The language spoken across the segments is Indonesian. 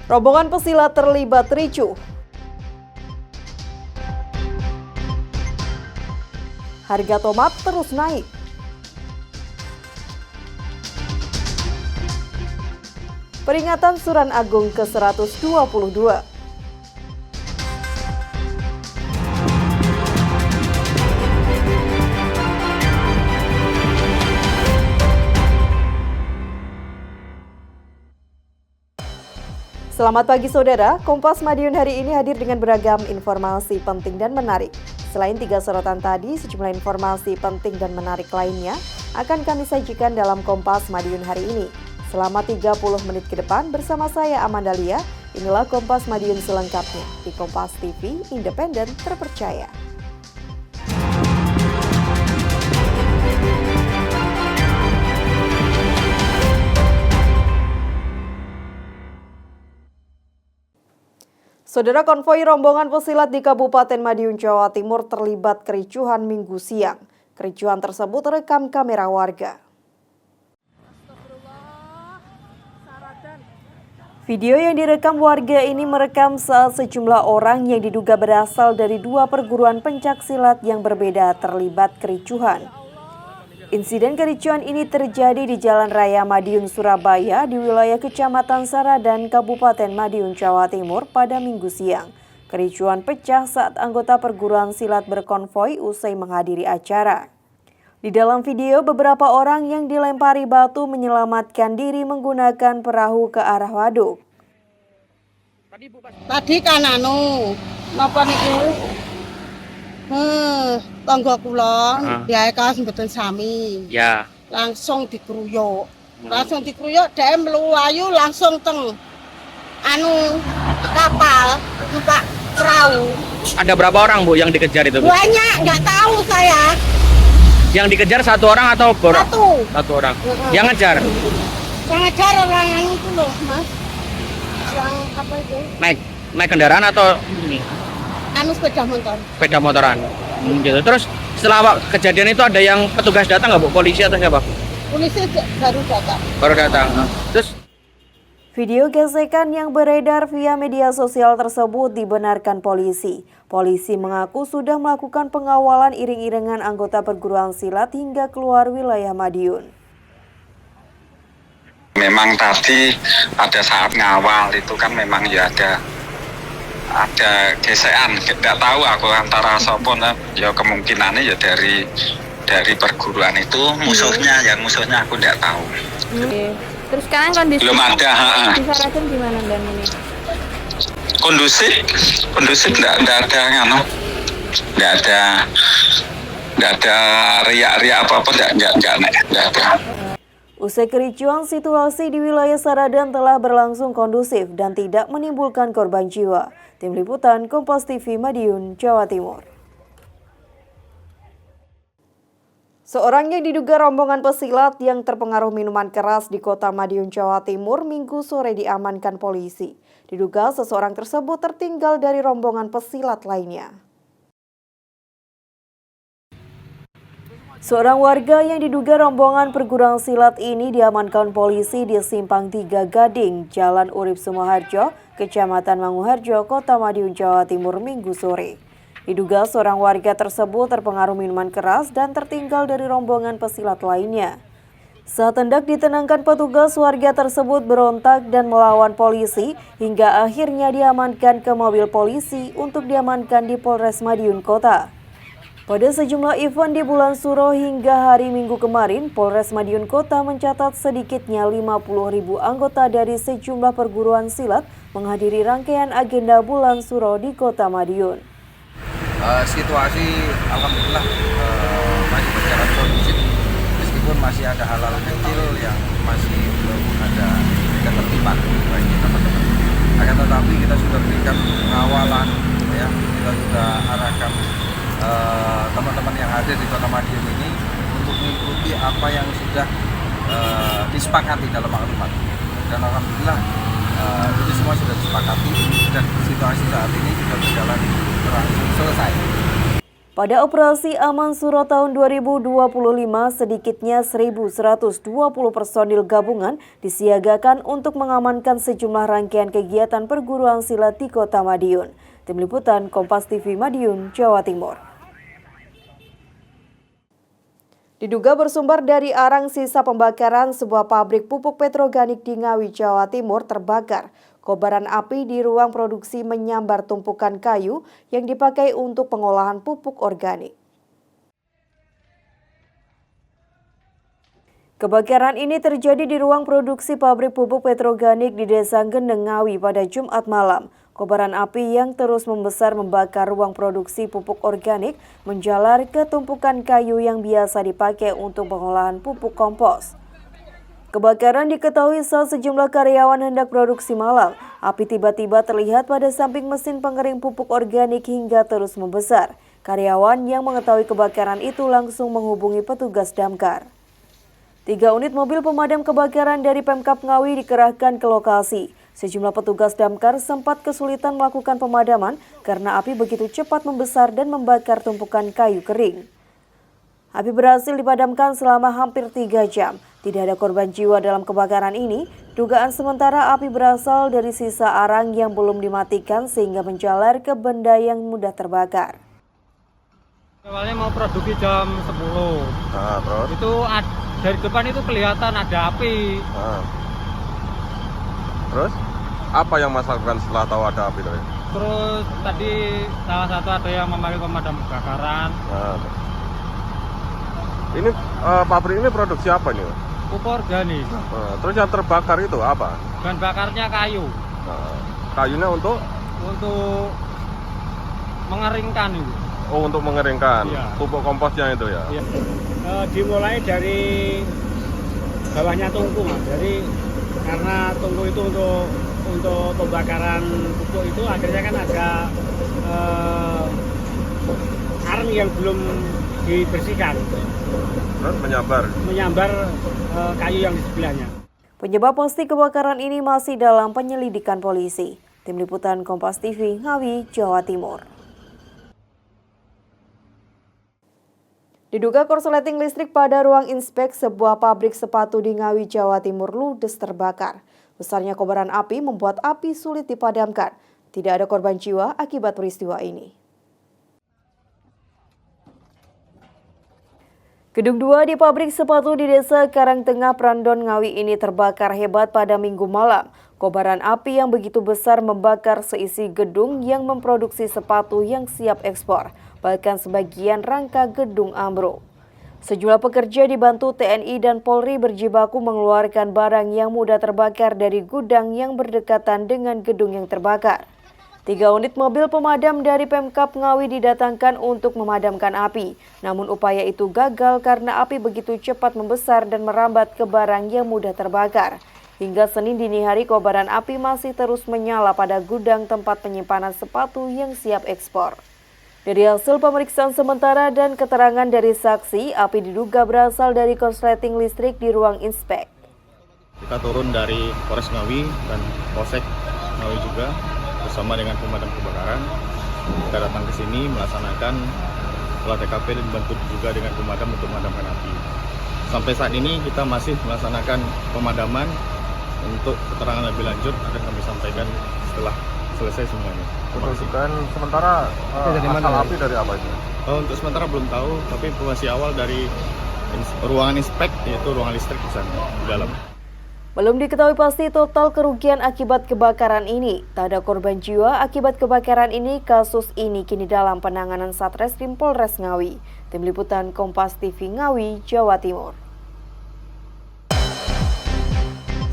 Rombongan pesilat terlibat ricuh. Harga tomat terus naik. Peringatan Suran Agung ke-122. Selamat pagi saudara, Kompas Madiun hari ini hadir dengan beragam informasi penting dan menarik. Selain 3 sorotan tadi, sejumlah informasi penting dan menarik lainnya akan kami sajikan dalam Kompas Madiun hari ini. Selama 30 menit ke depan bersama saya Amanda Lia, inilah Kompas Madiun selengkapnya di Kompas TV, independen, terpercaya. Saudara, konvoi rombongan pesilat di Kabupaten Madiun, Jawa Timur terlibat kericuhan Minggu siang. Kericuhan tersebut terekam kamera warga. Video yang direkam warga ini merekam saat sejumlah orang yang diduga berasal dari 2 perguruan pencaksilat yang berbeda terlibat kericuhan. Insiden kericuhan ini terjadi di Jalan Raya Madiun, Surabaya di wilayah Kecamatan Saradan, Kabupaten Madiun, Jawa Timur pada Minggu siang. Kericuhan pecah saat anggota perguruan silat berkonvoi usai menghadiri acara. Di dalam video, beberapa orang yang dilempari batu menyelamatkan diri menggunakan perahu ke arah waduk. Tadi kan napa niku? Tangga kula diaeka mboten sami. Ya. Langsung dikruyuk. Dhek mluwayu langsung teng kapal, buka perahu. Ada berapa orang Bu yang dikejar itu Bu? Banyak, nggak tahu saya. Yang dikejar 1 orang atau borok? Satu orang. Yang ngejar? Yang ngejar orang yang itu loh, Mas. Yang apa itu? Naik kendaraan atau ini? Sepeda motor. Sepeda motoran. Gitu. Terus setelah kejadian itu ada yang petugas datang nggak Bu? Polisi atau siapa? Polisi baru datang. Baru datang. Terus Video gesekan yang beredar via media sosial tersebut dibenarkan polisi. Polisi mengaku sudah melakukan pengawalan iring-iringan anggota perguruan silat hingga keluar wilayah Madiun. Memang tadi pada saat ngawal itu kan memang ya ada gesekan, tidak tahu aku antara sopon ya kemungkinannya ya dari perguruan itu musuhnya, yang musuhnya aku tidak tahu. Terus sekarang kondisi belum ada. Di Saradan gimana dan ini? Kondusif tidak ada riak-riak apa-apa, tidak ada. Usai kericuhan, situasi di wilayah Saradan telah berlangsung kondusif dan tidak menimbulkan korban jiwa. Tim Liputan Kompas TV Madiun, Jawa Timur. Seorang yang diduga rombongan pesilat yang terpengaruh minuman keras di kota Madiun, Jawa Timur, Minggu sore diamankan polisi. Diduga seseorang tersebut tertinggal dari rombongan pesilat lainnya. Seorang warga yang diduga rombongan perguruan silat ini diamankan polisi di Simpang 3 Gading, Jalan Urip Sumoharjo, Kecamatan Manguharjo, Kota Madiun, Jawa Timur, Minggu sore. Diduga seorang warga tersebut terpengaruh minuman keras dan tertinggal dari rombongan pesilat lainnya. Saat hendak ditenangkan petugas, warga tersebut berontak dan melawan polisi hingga akhirnya diamankan ke mobil polisi untuk diamankan di Polres Madiun Kota. Pada sejumlah event di bulan Suro hingga hari Minggu kemarin, Polres Madiun Kota mencatat sedikitnya 50.000 anggota dari sejumlah perguruan silat menghadiri rangkaian agenda bulan Suro di Kota Madiun. Situasi alhamdulillah masih berjalan kondusif, meskipun masih ada hal-hal kecil yang masih belum ada ketertiban bagi teman-teman. Akan tetapi kita sudah berikan pengawalan, ya, kita sudah arahkan teman-teman yang hadir di Kota Madiun ini untuk mengikuti apa yang sudah disepakati dalam maklumat. Dan alhamdulillah itu semua sudah disepakati dan situasi saat ini sudah berjalan selesai. Pada operasi Aman Suro tahun 2025, sedikitnya 1.120 personil gabungan disiagakan untuk mengamankan sejumlah rangkaian kegiatan perguruan silat di Kota Madiun. Tim Liputan Kompas TV Madiun, Jawa Timur. Diduga bersumber dari arang sisa pembakaran sebuah pabrik pupuk petroganik di Ngawi, Jawa Timur terbakar. Kobaran api di ruang produksi menyambar tumpukan kayu yang dipakai untuk pengolahan pupuk organik. Kebakaran ini terjadi di ruang produksi pabrik pupuk petroganik di Desa Gendeng, Ngawi pada Jumat malam. Kobaran api yang terus membesar membakar ruang produksi pupuk organik menjalar ke tumpukan kayu yang biasa dipakai untuk pengolahan pupuk kompos. Kebakaran diketahui saat sejumlah karyawan hendak produksi malam. Api tiba-tiba terlihat pada samping mesin pengering pupuk organik hingga terus membesar. Karyawan yang mengetahui kebakaran itu langsung menghubungi petugas damkar. 3 unit mobil pemadam kebakaran dari Pemkab Ngawi dikerahkan ke lokasi. Sejumlah petugas damkar sempat kesulitan melakukan pemadaman karena api begitu cepat membesar dan membakar tumpukan kayu kering. Api berhasil dipadamkan selama hampir 3 jam. Tidak ada korban jiwa dalam kebakaran ini. Dugaan sementara api berasal dari sisa arang yang belum dimatikan sehingga menjalar ke benda yang mudah terbakar. Awalnya mau produksi jam 10. Terus? Itu dari depan itu kelihatan ada api. Terus? Apa yang Mas lakukan setelah tahu ada api tadi? Terus tadi salah satu ada yang memakai pemadam kebakaran. Ini pabrik ini produksi apa nih? Pupuk organik. Terus yang terbakar itu apa? Bahan bakarnya kayu. Kayunya untuk mengeringkan itu. Oh, untuk mengeringkan. Iya. Pupuk komposnya itu ya? Iya. Dimulai dari bawahnya tungku, Mas. Jadi karena tungku itu untuk pembakaran pupuk itu akhirnya kan ada arang yang belum dibersihkan. Terus menyambar Kayu yang di sebelahnya. Penyebab pasti kebakaran ini masih dalam penyelidikan polisi. Tim Liputan Kompas TV, Ngawi, Jawa Timur. Diduga korsleting listrik pada ruang inspek sebuah pabrik sepatu di Ngawi, Jawa Timur ludes terbakar. Besarnya kobaran api membuat api sulit dipadamkan. Tidak ada korban jiwa akibat peristiwa ini. Gedung 2 di pabrik sepatu di Desa Karangtengah, Prandon, Ngawi ini terbakar hebat pada Minggu malam. Kobaran api yang begitu besar membakar seisi gedung yang memproduksi sepatu yang siap ekspor. Bahkan sebagian rangka gedung ambruk. Sejumlah pekerja dibantu TNI dan Polri berjibaku mengeluarkan barang yang mudah terbakar dari gudang yang berdekatan dengan gedung yang terbakar. 3 unit mobil pemadam dari Pemkab Ngawi didatangkan untuk memadamkan api. Namun upaya itu gagal karena api begitu cepat membesar dan merambat ke barang yang mudah terbakar. Hingga Senin dini hari kobaran api masih terus menyala pada gudang tempat penyimpanan sepatu yang siap ekspor. Dari hasil pemeriksaan sementara dan keterangan dari saksi, api diduga berasal dari korsleting listrik di ruang inspek. Kita turun dari Polres Ngawi dan Polsek Ngawi juga bersama dengan pemadam kebakaran. Kita datang ke sini melaksanakan olah TKP dan dibantu juga dengan pemadam untuk memadamkan api. Sampai saat ini kita masih melaksanakan pemadaman. Untuk keterangan lebih lanjut akan kami sampaikan setelah selesai semuanya. Dan sementara asal api dari apa itu? Untuk sementara belum tahu, tapi informasi awal dari ruangan inspek, yaitu ruangan listrik di sana, di dalam. Belum diketahui pasti total kerugian akibat kebakaran ini. Tak ada korban jiwa akibat kebakaran ini. Kasus ini kini dalam penanganan Satreskrim Polres Ngawi. Tim Liputan Kompas TV Ngawi, Jawa Timur.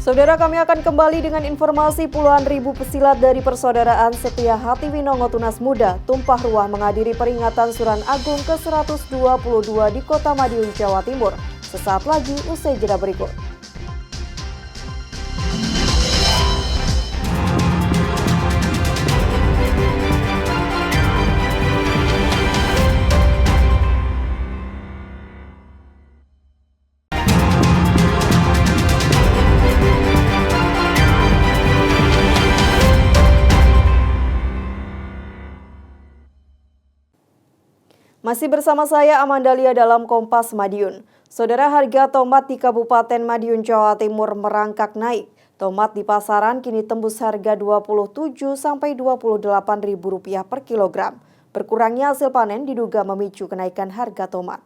Saudara, kami akan kembali dengan informasi puluhan ribu pesilat dari Persaudaraan Setia Hati Winongo Tunas Muda tumpah ruah menghadiri peringatan Suran Agung ke-122 di Kota Madiun, Jawa Timur. Sesaat lagi usai jeda berikut. Masih bersama saya Amandalia dalam Kompas Madiun. Saudara, harga tomat di Kabupaten Madiun, Jawa Timur merangkak naik. Tomat di pasaran kini tembus harga Rp27 sampai Rp28.000 per kilogram. Berkurangnya hasil panen diduga memicu kenaikan harga tomat.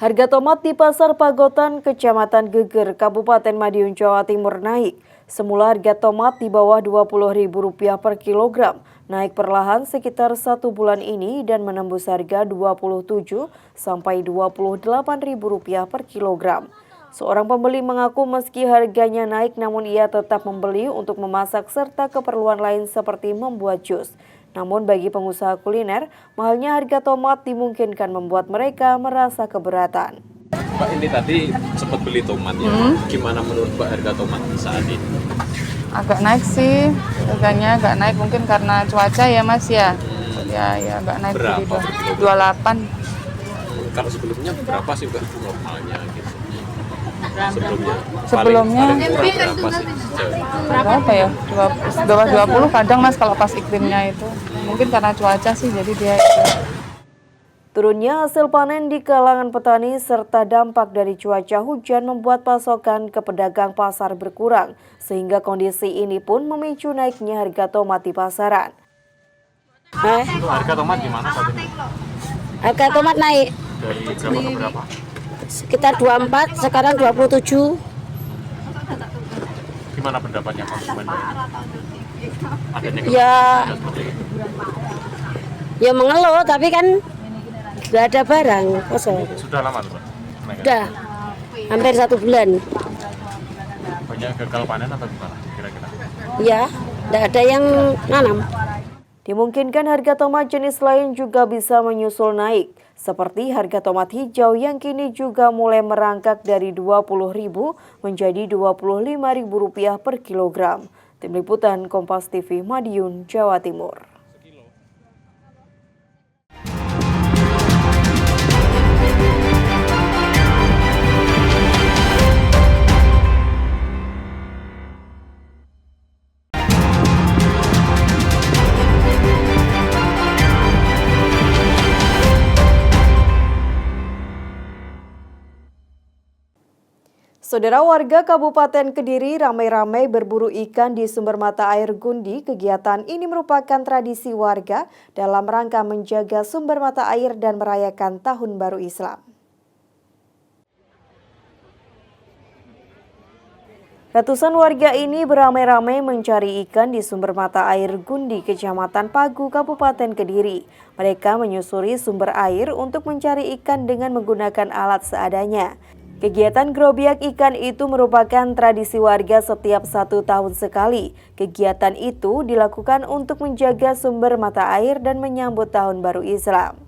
Harga tomat di Pasar Pagotan, Kecamatan Geger, Kabupaten Madiun, Jawa Timur naik. Semula harga tomat di bawah Rp20.000 per kilogram, naik perlahan sekitar 1 bulan ini dan menembus harga Rp27 sampai Rp28.000 per kilogram. Seorang pembeli mengaku meski harganya naik namun ia tetap membeli untuk memasak serta keperluan lain seperti membuat jus. Namun bagi pengusaha kuliner, mahalnya harga tomat dimungkinkan membuat mereka merasa keberatan. Mbak, ini tadi sempat beli tomat ya. Gimana menurut Mbak harga tomat saat ini? Agak naik sih, harganya agak naik mungkin karena cuaca ya Mas ya. Ya agak naik. Berapa? 28. Kalau sebelumnya berapa sih Mbak normalnya gitu? Sebelumnya paling murah berapa sih? berapa ya? Bawah 20 kadang Mas kalau pas iklimnya itu. Mungkin karena cuaca sih jadi dia Turunnya hasil panen di kalangan petani serta dampak dari cuaca hujan membuat pasokan ke pedagang pasar berkurang, sehingga kondisi ini pun memicu naiknya harga tomat di pasaran. Untuk harga tomat gimana saat ini? Harga tomat naik Dari berapa ke berapa? sekitar 24, sekarang 27. Gimana pendapatnya konsumen? Adanya Ya mengeluh, tapi kan nggak ada barang kosong. Sudah lama tuh Pak? Udah hampir 1 bulan. Banyak gagal panen atau gimana kira-kira? Ya, nggak ada yang nanam. Dimungkinkan harga tomat jenis lain juga bisa menyusul naik, seperti harga tomat hijau yang kini juga mulai merangkak dari Rp20.000 menjadi Rp25.000 per kilogram. Tim Liputan Kompas TV Madiun, Jawa Timur. Saudara, warga Kabupaten Kediri ramai-ramai berburu ikan di sumber mata air Gundi. Kegiatan ini merupakan tradisi warga dalam rangka menjaga sumber mata air dan merayakan Tahun Baru Islam. Ratusan warga ini beramai-ramai mencari ikan di sumber mata air Gundi, Kecamatan Pagu, Kabupaten Kediri. Mereka menyusuri sumber air untuk mencari ikan dengan menggunakan alat seadanya. Kegiatan gerobiak ikan itu merupakan tradisi warga setiap 1 tahun sekali. Kegiatan itu dilakukan untuk menjaga sumber mata air dan menyambut Tahun Baru Islam.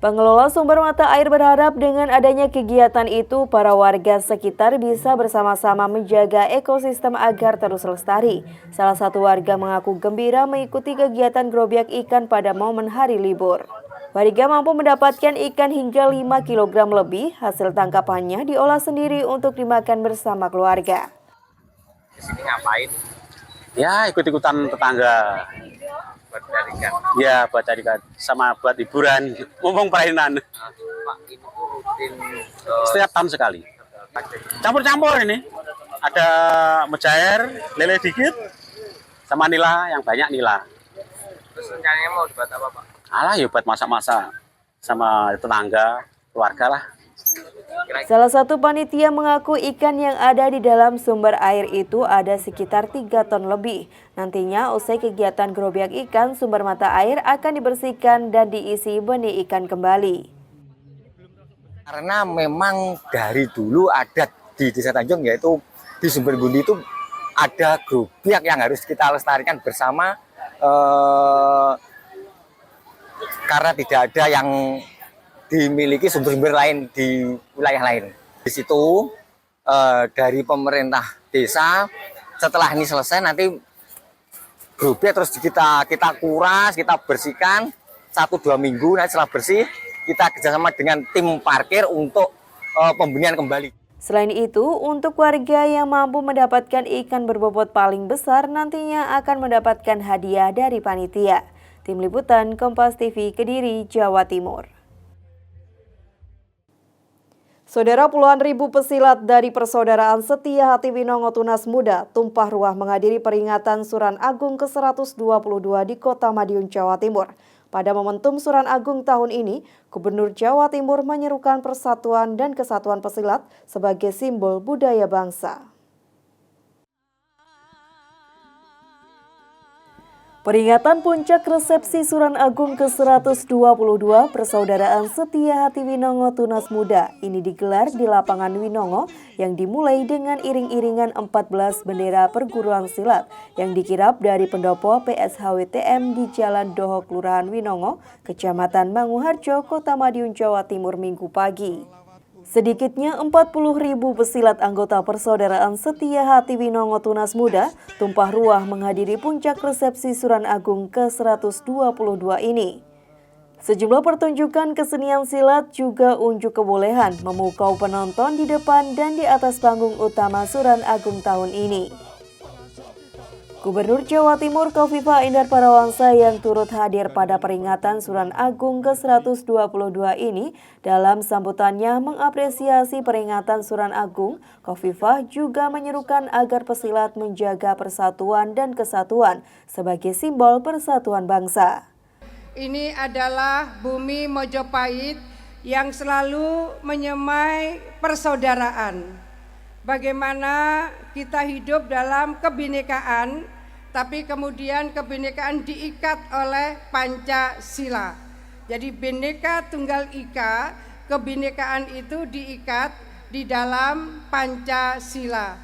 Pengelola sumber mata air berharap dengan adanya kegiatan itu, para warga sekitar bisa bersama-sama menjaga ekosistem agar terus lestari. Salah satu warga mengaku gembira mengikuti kegiatan gerobiak ikan pada momen hari libur. Warga mampu mendapatkan ikan hingga 5 kg lebih. Hasil tangkapannya diolah sendiri untuk dimakan bersama keluarga. Di sini ngapain? Ya, ikut-ikutan tetangga. Buat cari ikan? Ya, buat cari ikan. Sama buat hiburan, mumpung perainan. Pak, ini tuh rutin? Setiap tahun sekali. Campur-campur ini. Ada mujair, lele dikit, sama nila, yang banyak nila. Terus rencananya mau dibuat apa, Pak? Alah, ya buat masak-masak sama tetangga, keluarga lah. Salah satu panitia mengaku ikan yang ada di dalam sumber air itu ada sekitar 3 ton lebih. Nantinya usai kegiatan gerobiak ikan, sumber mata air akan dibersihkan dan diisi benih ikan kembali. Karena memang dari dulu ada di Desa Tanjung, yaitu di sumber Gundi itu ada gerobiak yang harus kita lestarikan bersama. Karena tidak ada yang dimiliki sumber-sumber lain di wilayah lain. Di situ dari pemerintah desa, setelah ini selesai nanti gerobiak terus kita kuras, kita bersihkan 1-2 minggu. Nanti setelah bersih kita kerjasama dengan tim parkir untuk pembenihan kembali. Selain itu, untuk warga yang mampu mendapatkan ikan berbobot paling besar nantinya akan mendapatkan hadiah dari panitia. Tim Liputan Kompas TV Kediri, Jawa Timur. Saudara, puluhan ribu pesilat dari Persaudaraan Setia Hati Winongo Tunas Muda tumpah ruah menghadiri peringatan Suran Agung ke-122 di Kota Madiun, Jawa Timur. Pada momentum Suran Agung tahun ini, Gubernur Jawa Timur menyerukan persatuan dan kesatuan pesilat sebagai simbol budaya bangsa. Peringatan puncak resepsi Suran Agung ke-122 Persaudaraan Setia Hati Winongo Tunas Muda ini digelar di lapangan Winongo yang dimulai dengan iring-iringan 14 bendera perguruan silat yang dikirap dari pendopo PSHWTM di Jalan Doho Kelurahan Winongo, Kecamatan Manguharjo, Kota Madiun, Jawa Timur Minggu pagi. Sedikitnya 40.000 pesilat anggota Persaudaraan Setia Hati Winongo Tunas Muda tumpah ruah menghadiri puncak resepsi Suran Agung ke-122 ini. Sejumlah pertunjukan kesenian silat juga unjuk kebolehan memukau penonton di depan dan di atas panggung utama Suran Agung tahun ini. Gubernur Jawa Timur Khofifah Indar Parawansa yang turut hadir pada peringatan Suran Agung ke-122 ini dalam sambutannya mengapresiasi peringatan Suran Agung. Khofifah juga menyerukan agar pesilat menjaga persatuan dan kesatuan sebagai simbol persatuan bangsa. Ini adalah bumi Mojopahit yang selalu menyemai persaudaraan. Bagaimana kita hidup dalam kebinekaan, tapi kemudian kebinekaan diikat oleh Pancasila. Jadi Bhinneka Tunggal Ika, kebinekaan itu diikat di dalam Pancasila.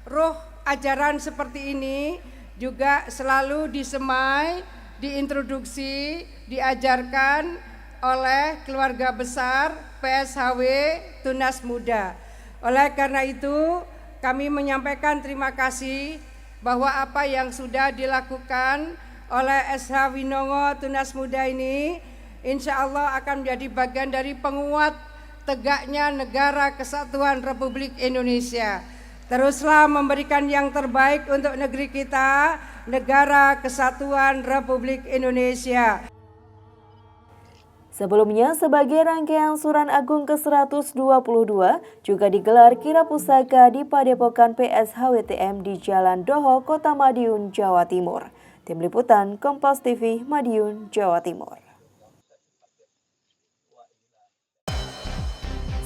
Ruh ajaran seperti ini juga selalu disemai, diintroduksi, diajarkan oleh keluarga besar PSHW Tunas Muda. Oleh karena itu, kami menyampaikan terima kasih bahwa apa yang sudah dilakukan oleh SH Winongo Tunas Muda ini, insya Allah akan menjadi bagian dari penguat tegaknya Negara Kesatuan Republik Indonesia. Teruslah memberikan yang terbaik untuk negeri kita, Negara Kesatuan Republik Indonesia. Sebelumnya, sebagai rangkaian Suran Agung ke-122 juga digelar kirap pusaka di Padepokan PSHWTM di Jalan Doho, Kota Madiun, Jawa Timur. Tim Liputan Kompas TV, Madiun, Jawa Timur.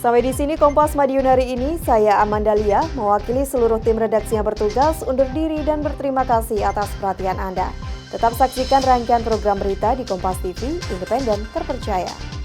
Sampai di sini Kompas Madiun hari ini, saya Amandalia mewakili seluruh tim redaksi yang bertugas undur diri dan berterima kasih atas perhatian Anda. Tetap saksikan rangkaian program berita di Kompas TV, independen, terpercaya.